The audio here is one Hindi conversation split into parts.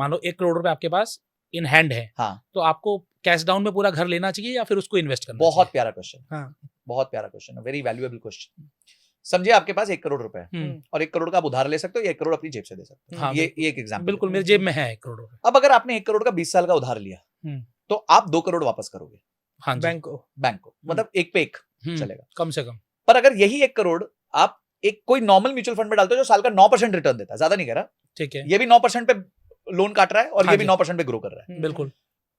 मान लो 1 करोड़ रुपए आपके पास इन हैंड है, हाँ, तो आपको कैश डाउन में पूरा घर लेना चाहिए या फिर उसको इन्वेस्ट करना बहुत प्यारा क्वेश्चन, हाँ। बहुत प्यारा क्वेश्चन है, वेरी वैल्यूएबल क्वेश्चन। समझिए आपके पास 1 करोड़ रुपए है चाहिए? और 1 करोड़ का आप उधार ले सकते हो या 1 करोड़ अपनी जेब से दे सकते हो। हाँ, ये एक एग्जांपल। बिल्कुल मेरी जेब में है 1 करोड़ रुपए। अब अगर आपने 1 करोड़ का 20 साल का उधार लिया तो आप 2 करोड़ वापस करोगे हाँ जी, बैंक को मतलब एक पे एक चलेगा। कम से कम। पर अगर यही 1 करोड़ आप एक कोई नॉर्मल म्यूचुअल फंड में डालते हो जो साल का 9% रिटर्न देता है, ज्यादा नहीं कह रहा, ठीक है, ये भी 9% पे लोन काट रहा है और हाँ ये भी जी। 9% पे ग्रो कर रहा है, बिल्कुल।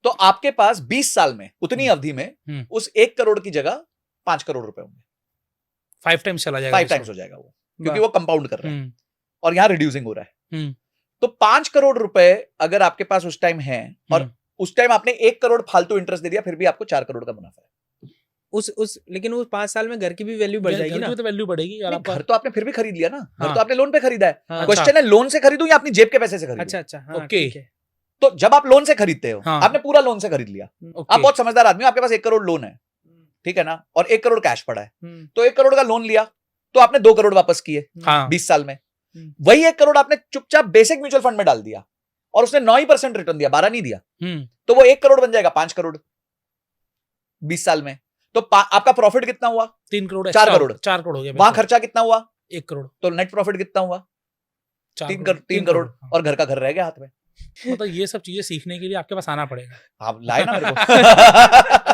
तो आपके पास 20 साल में उतनी अवधि में उस 1 करोड़ की जगह 5 करोड़ रुपए होंगे, 5 टाइम्स चला जाएगा, 5 टाइम्स हो जाएगा वो, क्योंकि वो कंपाउंड कर रहा है और यहां रिड्यूसिंग हो रहा है। तो 5 करोड़ रुपए अगर आपके पास उस टाइम है और उस टाइम आपने 1 करोड़ फालतू इंटरेस्ट दे दिया, फिर भी आपको 4 करोड़ का मुनाफा है। लेकिन वो 5 साल में घर की भी वैल्यू बढ़ जाएगी ना, तो वैल्यू बढ़ेगी यार। नहीं, घर तो आपने फिर भी खरीद लिया ना, घर हाँ। तो आपने लोन पे खरीदा है। हाँ। क्वेश्चन है लोन से खरीदूं या अपनी जेब के पैसे से खरीदूं। अच्छा हाँ, ओके। ठीक है। तो जब आप लोन से खरीदते हो, हाँ। आपने पूरा लोन से खरीद लिया, ओके। आप बहुत समझदार आदमी हो, आपके पास 1 करोड़ लोन है, ठीक है ना, और 1 करोड़ कैश पड़ा है, तो 1 करोड़ का लोन लिया तो आपने 2 करोड़ वापस किए हाँ। 20 साल में। वही 1 करोड़ आपने चुपचाप बेसिक म्यूचुअल फंड में डाल दिया और उसने 9% रिटर्न दिया, 12 नहीं दिया, तो वो 1 करोड़ बन जाएगा 5 करोड़ 20 साल में। तो आपका प्रॉफिट कितना हुआ? 3 करोड़, 4 करोड़। 4 करोड़ हो गया। वहां खर्चा कितना हुआ? 1 करोड़। तो नेट प्रॉफिट कितना हुआ? 3 करोड़। और घर का घर रह गया हाथ में। मतलब ये सब चीजें सीखने के लिए आपके पास आना पड़ेगा। आप लाए ना मेरे को।